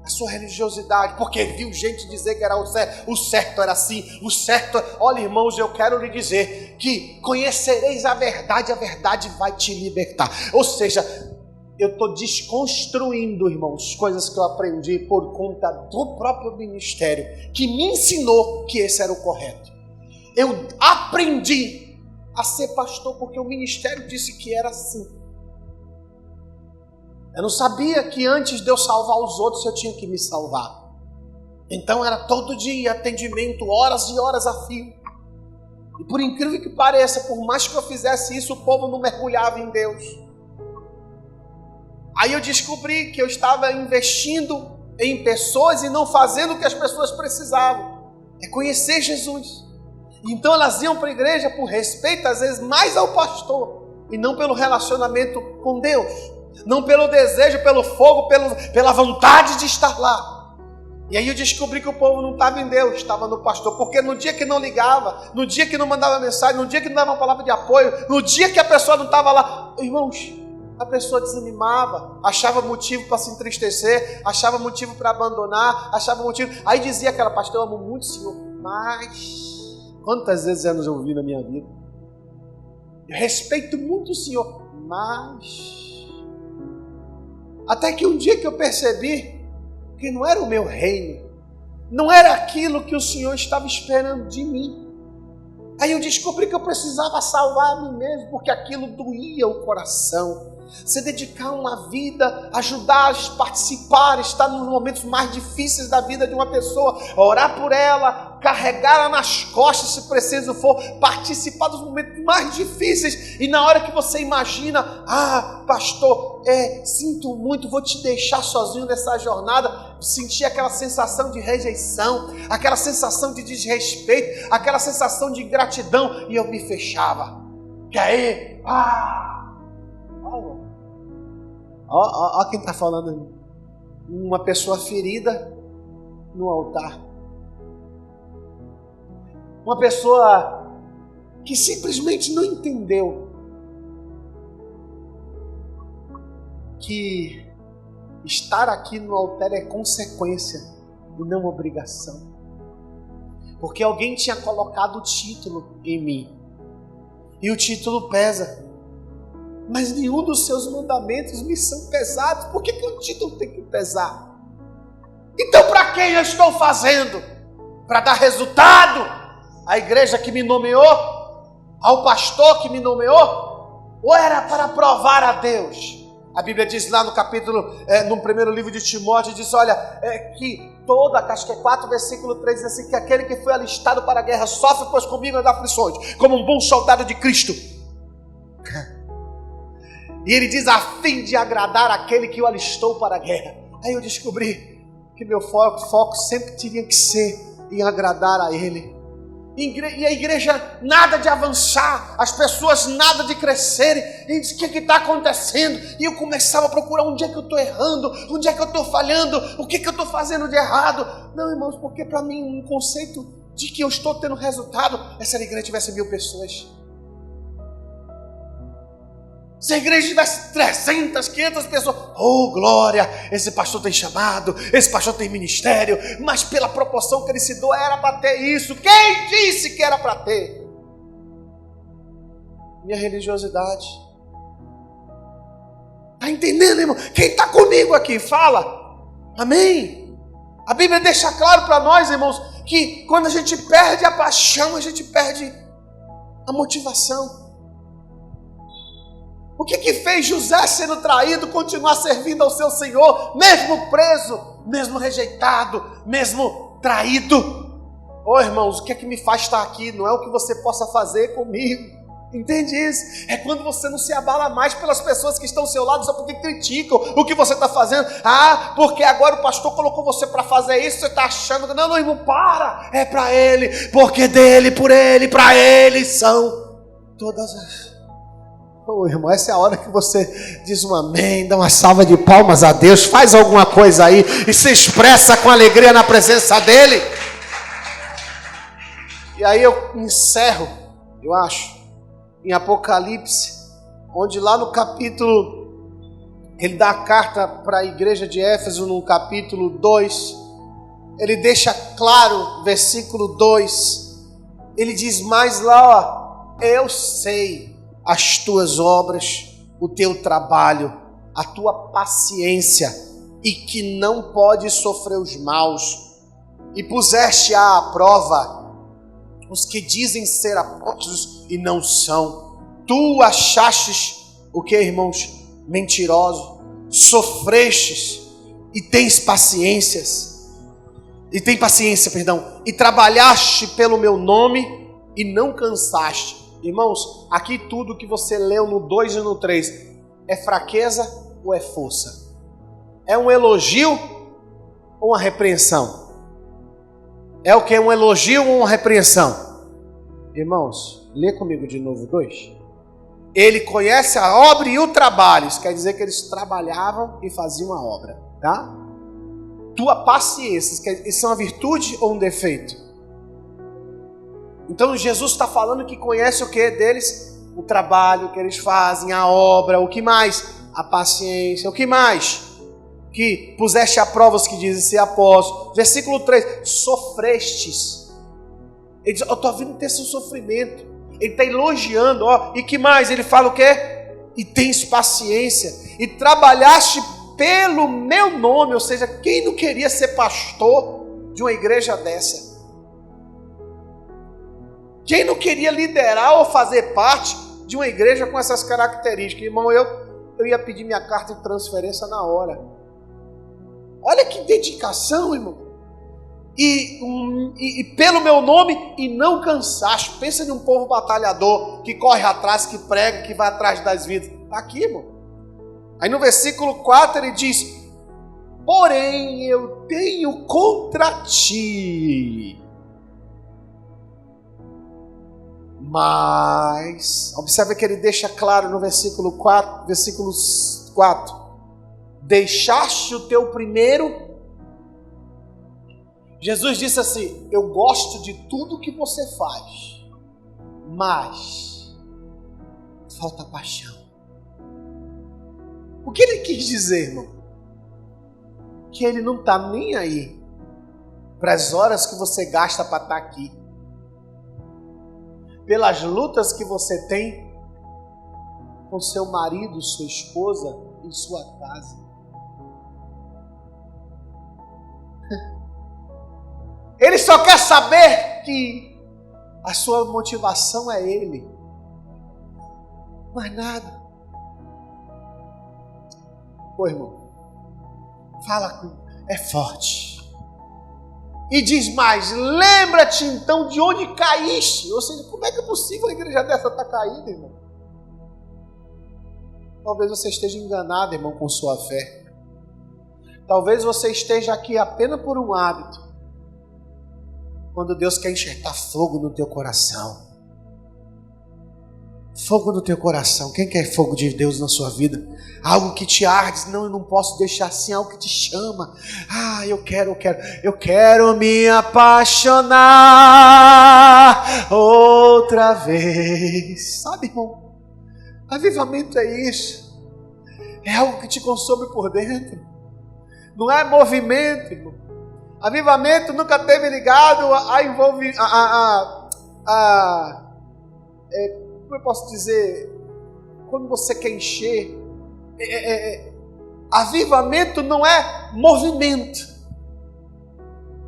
A sua religiosidade, porque viu gente dizer que era o certo era assim, o certo... Olha, irmãos, eu quero lhe dizer que conhecereis a verdade vai te libertar. Ou seja, eu estou desconstruindo, irmãos, coisas que eu aprendi por conta do próprio ministério, que me ensinou que esse era o correto. Eu aprendi a ser pastor porque o ministério disse que era assim. Eu não sabia que antes de eu salvar os outros, eu tinha que me salvar. Então era todo dia atendimento, horas e horas a fio. E por incrível que pareça, por mais que eu fizesse isso, o povo não mergulhava em Deus. Aí eu descobri que eu estava investindo em pessoas e não fazendo o que as pessoas precisavam. É conhecer Jesus. Então elas iam para a igreja por respeito, às vezes, mais ao pastor, e não pelo relacionamento com Deus. Não pelo desejo, pelo fogo, pela vontade de estar lá. E aí eu descobri que o povo não estava em Deus, estava no pastor. Porque no dia que não ligava, no dia que não mandava mensagem, no dia que não dava uma palavra de apoio, no dia que a pessoa não estava lá, irmãos, a pessoa desanimava, achava motivo para se entristecer, achava motivo para abandonar, achava motivo... Aí dizia aquela: pastor, eu amo muito o Senhor, mas... Quantas vezes eu já ouvi na minha vida? Eu respeito muito o Senhor, mas... Até que um dia que eu percebi que não era o meu reino, não era aquilo que o Senhor estava esperando de mim. Aí eu descobri que eu precisava salvar a mim mesmo, porque aquilo doía o coração. Se dedicar uma vida, ajudar, participar, estar nos momentos mais difíceis da vida de uma pessoa, orar por ela, carregá-la nas costas se preciso for, participar dos momentos mais difíceis. E na hora que você imagina: pastor, sinto muito, vou te deixar sozinho nessa jornada, sentir aquela sensação de rejeição, aquela sensação de desrespeito, aquela sensação de ingratidão, e eu me fechava. Que aí, Ó quem está falando. Uma pessoa ferida no altar. Uma pessoa que simplesmente não entendeu que estar aqui no altar é consequência e não obrigação. Porque alguém tinha colocado o título em mim. E o título pesa. Mas nenhum dos seus mandamentos me são pesados. Por que o título tem que pesar? Então para quem eu estou fazendo? Para dar resultado? À igreja que me nomeou? Ao pastor que me nomeou? Ou era para provar a Deus? A Bíblia diz lá no capítulo, no primeiro livro de Timóteo, diz: olha, que toda, acho que é 4, versículo 3, diz assim: que aquele que foi alistado para a guerra sofre, pois comigo nas aflições, como um bom soldado de Cristo. E ele diz: a fim de agradar aquele que o alistou para a guerra. Aí eu descobri que meu foco sempre tinha que ser em agradar a ele. E a igreja nada de avançar, as pessoas nada de crescerem. E diz: o que está acontecendo? E eu começava a procurar onde é que eu estou errando, onde é que eu estou falhando, o que eu estou fazendo de errado. Não, irmãos, porque para mim um conceito de que eu estou tendo resultado é se a igreja tivesse 1000 pessoas. Se a igreja tivesse 300, 500 pessoas, oh glória, esse pastor tem chamado, esse pastor tem ministério, mas pela proporção que ele se doa, era para ter isso. Quem disse que era para ter? Minha religiosidade. Está entendendo, irmão? Quem está comigo aqui, fala. Amém? A Bíblia deixa claro para nós, irmãos, que quando a gente perde a paixão, a gente perde a motivação. O que fez José, sendo traído, continuar servindo ao seu Senhor, mesmo preso, mesmo rejeitado, mesmo traído? Irmãos, o que me faz estar aqui? Não é o que você possa fazer comigo. Entende isso? É quando você não se abala mais pelas pessoas que estão ao seu lado só porque criticam o que você está fazendo. Ah, porque agora o pastor colocou você para fazer isso, você está achando que não, irmão, para, é para ele, porque dele, por ele, para ele são todas as... irmão, essa é a hora que você diz um amém, dá uma salva de palmas a Deus, faz alguma coisa aí e se expressa com alegria na presença dele. E aí eu encerro, eu acho, em Apocalipse, onde lá no capítulo, ele dá a carta para a igreja de Éfeso, no capítulo 2, ele deixa claro, versículo 2, ele diz mais lá, ó, eu sei as tuas obras, o teu trabalho, a tua paciência, e que não podes sofrer os maus, e puseste à prova os que dizem ser apóstolos e não são. Tu achastes o que, irmãos? Mentiroso. Sofrestes e tens paciências. E trabalhaste pelo meu nome e não cansaste. Irmãos, aqui tudo que você leu no 2 e no 3 é fraqueza ou é força? É um elogio ou uma repreensão? É o que? É um elogio ou uma repreensão? Irmãos, lê comigo de novo 2. Ele conhece a obra e o trabalho. Isso quer dizer que eles trabalhavam e faziam a obra, tá? Tua paciência, isso é uma virtude ou um defeito? Então Jesus está falando que conhece o que deles? O trabalho que eles fazem, a obra, o que mais? A paciência, o que mais? Que puseste à prova os que dizem ser apóstolos. Versículo 3, sofrestes. Ele diz, eu estou vindo ter seu sofrimento. Ele está elogiando, ó. E que mais? Ele fala o quê? E tens paciência. E trabalhaste pelo meu nome. Ou seja, quem não queria ser pastor de uma igreja dessa? Quem não queria liderar ou fazer parte de uma igreja com essas características? Irmão, eu ia pedir minha carta de transferência na hora. Olha que dedicação, irmão. E pelo meu nome e não cansaste. Pensa num povo batalhador que corre atrás, que prega, que vai atrás das vidas. Está aqui, irmão. Aí no versículo 4 ele diz, porém eu tenho contra ti. Mas, observe que ele deixa claro no versículo 4, deixaste o teu primeiro. Jesus disse assim, eu gosto de tudo que você faz, mas falta paixão. O que ele quis dizer, irmão? Que ele não está nem aí para as horas que você gasta para estar aqui, pelas lutas que você tem com seu marido, sua esposa, em sua casa. Ele só quer saber que a sua motivação é Ele. Mais nada. Pô, irmão, fala com... é forte. E diz mais, lembra-te então de onde caíste. Ou seja, como é que é possível a igreja dessa estar caída, irmão? Talvez você esteja enganado, irmão, com sua fé. Talvez você esteja aqui apenas por um hábito. Quando Deus quer enxertar fogo no teu coração. Fogo no teu coração. Quem quer fogo de Deus na sua vida? Algo que te arde. Não, eu não posso deixar assim. Algo que te chama. Ah, eu quero me apaixonar outra vez. Sabe, irmão? Avivamento é isso. É algo que te consome por dentro. Não é movimento, irmão. Avivamento nunca teve ligado a envolver, como eu posso dizer, quando você quer encher, avivamento não é movimento.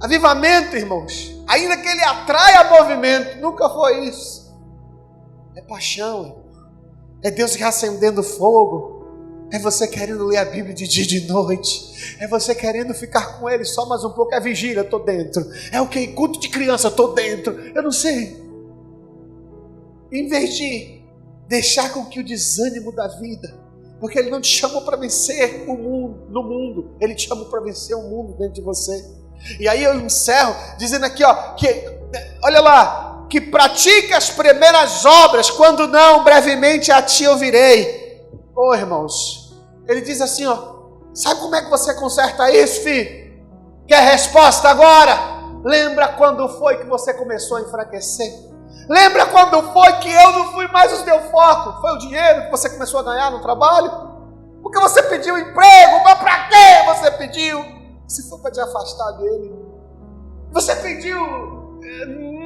Avivamento, irmãos, ainda que ele atraia movimento, nunca foi isso. É paixão, irmão. É Deus reacendendo fogo. É você querendo ler a Bíblia de dia e de noite. É você querendo ficar com Ele só mais um pouco. É vigília, estou dentro. É o que? Culto de criança, estou dentro. Eu não sei. Em vez de deixar com que o desânimo da vida, porque Ele não te chamou para vencer o mundo, no mundo, Ele te chamou para vencer o mundo dentro de você. E aí eu encerro dizendo aqui, olha lá, que pratique as primeiras obras, quando não, brevemente a ti eu virei. Irmãos, Ele diz assim, sabe como é que você conserta isso, filho? Quer resposta agora? Lembra quando foi que você começou a enfraquecer? Lembra quando foi que eu não fui mais o teu foco? Foi o dinheiro que você começou a ganhar no trabalho? Porque você pediu emprego, mas para que você pediu? Se for para te afastar dele. Você pediu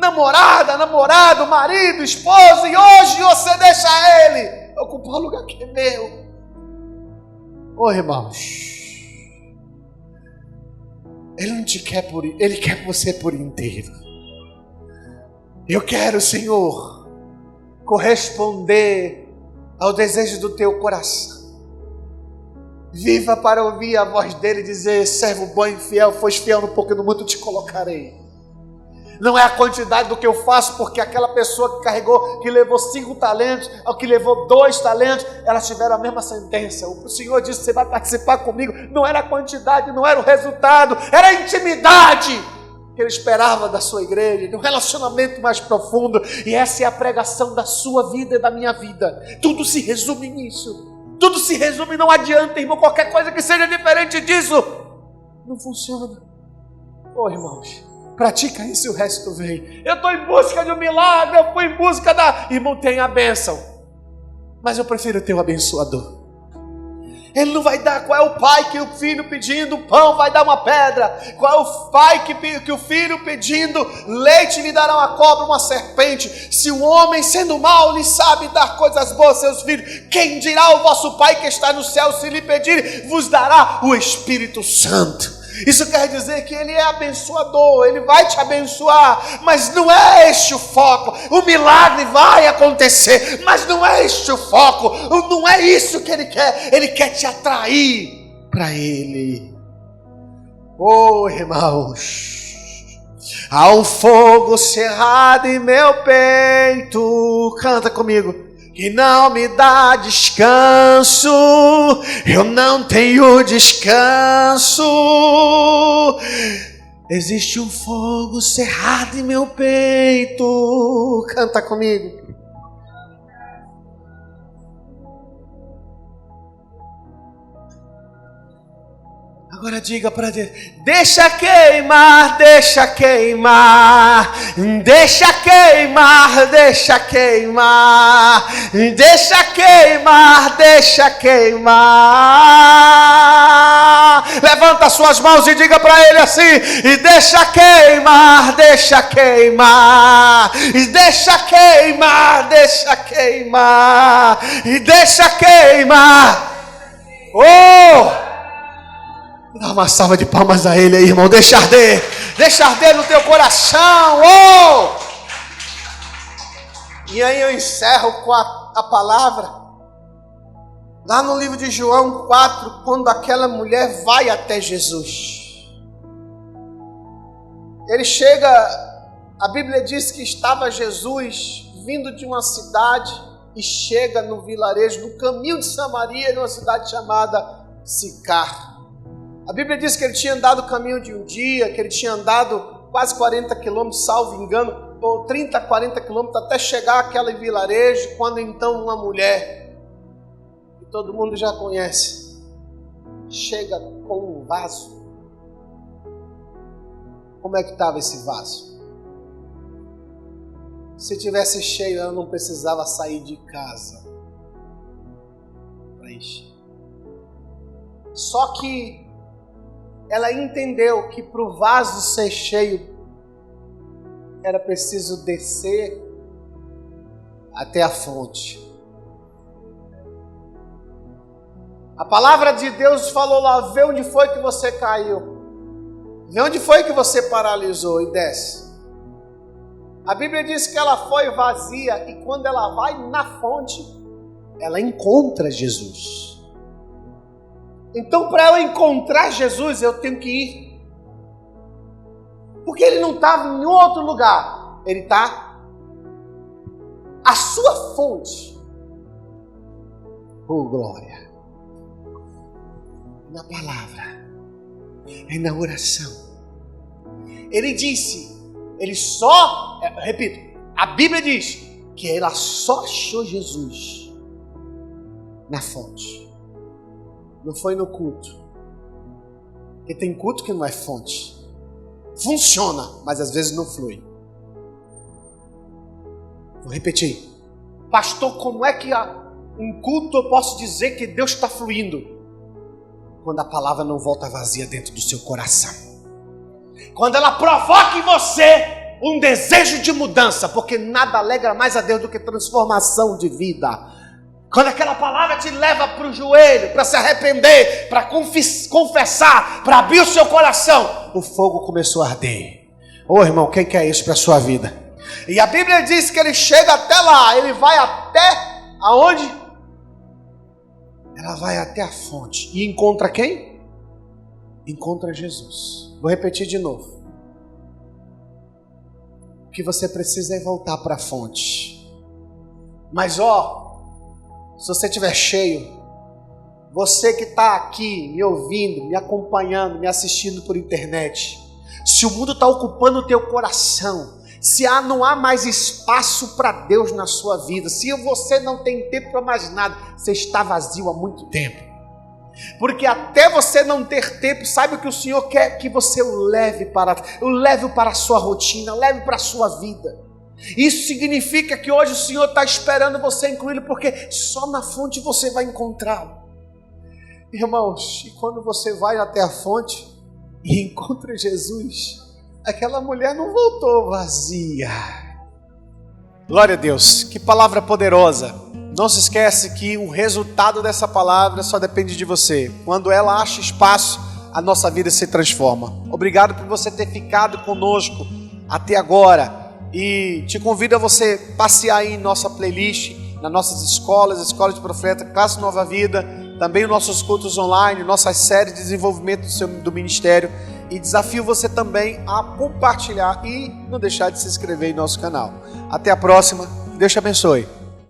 namorado, marido, esposa, e hoje você deixa ele ocupar o lugar que é meu. Irmãos, Ele não te quer Ele quer você por inteiro. Eu quero, Senhor, corresponder ao desejo do teu coração. Viva para ouvir a voz dele dizer: servo bom e fiel, foste fiel no pouco e no muito te colocarei. Não é a quantidade do que eu faço, porque aquela pessoa que levou 5 talentos, ou que levou 2 talentos, elas tiveram a mesma sentença. O Senhor disse: você vai participar comigo. Não era a quantidade, não era o resultado, era a intimidade que Ele esperava da sua igreja, de um relacionamento mais profundo. E essa é a pregação da sua vida e da minha vida. Tudo se resume nisso. Tudo se resume, não adianta, irmão, qualquer coisa que seja diferente disso não funciona. Irmãos, pratica isso e o resto vem. Eu estou em busca de um milagre, eu fui em busca Irmão, tem a bênção, mas eu prefiro ter o abençoador. Ele não vai dar. Qual é o pai que o filho pedindo pão vai dar uma pedra? Qual é o pai que o filho pedindo leite lhe dará uma cobra, uma serpente? Se o homem sendo mau lhe sabe dar coisas boas aos seus filhos, quem dirá o vosso pai que está no céu, se lhe pedir, vos dará o Espírito Santo. Isso quer dizer que Ele é abençoador, Ele vai te abençoar, mas não é este o foco. O milagre vai acontecer, mas não é este o foco, não é isso que Ele quer te atrair para Ele. Irmãos, há um fogo cerrado em meu peito, canta comigo, que não me dá descanso, eu não tenho descanso. Existe um fogo cerrado em meu peito, canta comigo. Agora diga para Deus: deixa queimar, deixa queimar, deixa queimar, deixa queimar, deixa queimar, deixa queimar. Levanta suas mãos e diga para Ele assim: e deixa queimar, deixa queimar, e deixa queimar, deixa queimar, e deixa queimar. Dá uma salva de palmas a Ele aí, irmão. Deixa arder no teu coração. E aí eu encerro com a palavra lá no livro de João 4, quando aquela mulher vai até Jesus. Ele chega, a Bíblia diz que estava Jesus vindo de uma cidade e chega no vilarejo, no caminho de Samaria, numa cidade chamada Sicar. A Bíblia diz que ele tinha andado o caminho de um dia, que ele tinha andado quase 40 quilômetros, salvo engano, ou 30, 40 quilômetros, até chegar àquele vilarejo, quando então uma mulher, que todo mundo já conhece, chega com um vaso. Como é que estava esse vaso? Se tivesse cheio, ela não precisava sair de casa para encher. Só que ela entendeu que para o vaso ser cheio, era preciso descer até a fonte. A palavra de Deus falou lá: vê onde foi que você caiu, vê onde foi que você paralisou e desce. A Bíblia diz que ela foi vazia e quando ela vai na fonte, ela encontra Jesus. Então, para eu encontrar Jesus, eu tenho que ir. Porque ele não estava em outro lugar. Ele está. A sua fonte Oh, glória. Na palavra, é na oração. Ele disse, repito, a Bíblia diz que ela só achou Jesus na fonte. Não foi no culto. Porque tem culto que não é fonte. Funciona, mas às vezes não flui. Vou repetir. Pastor, como é que um culto eu posso dizer que Deus está fluindo? Quando a palavra não volta vazia dentro do seu coração. Quando ela provoca em você um desejo de mudança, porque nada alegra mais a Deus do que transformação de vida. Quando aquela palavra te leva para o joelho, para se arrepender, para confessar, para abrir o seu coração, o fogo começou a arder. Ô irmão, quem quer isso para a sua vida? E a Bíblia diz que ele chega até lá, ele vai até aonde? Ela vai até a fonte e encontra quem? Encontra Jesus. Vou repetir de novo. O que você precisa é voltar para a fonte. Mas se você estiver cheio, você que está aqui me ouvindo, me acompanhando, me assistindo por internet, se o mundo está ocupando o teu coração, se não há mais espaço para Deus na sua vida, se você não tem tempo para mais nada, você está vazio há muito tempo. Porque até você não ter tempo, sabe o que o Senhor quer? Que você o leve para a sua rotina, leve para a sua vida. Isso significa que hoje o Senhor está esperando você incluí-lo, porque só na fonte você vai encontrá-lo. Irmãos, e quando você vai até a fonte e encontra Jesus, aquela mulher não voltou vazia. Glória a Deus, que palavra poderosa. Não se esquece que o resultado dessa palavra só depende de você. Quando ela acha espaço, a nossa vida se transforma. Obrigado por você ter ficado conosco até agora. E te convido a você passear aí em nossa playlist, nas nossas escolas, Escola de Profeta, Classe Nova Vida, também os nossos cultos online, nossas séries de desenvolvimento do ministério. E desafio você também a compartilhar e não deixar de se inscrever em nosso canal. Até a próxima. Deus te abençoe.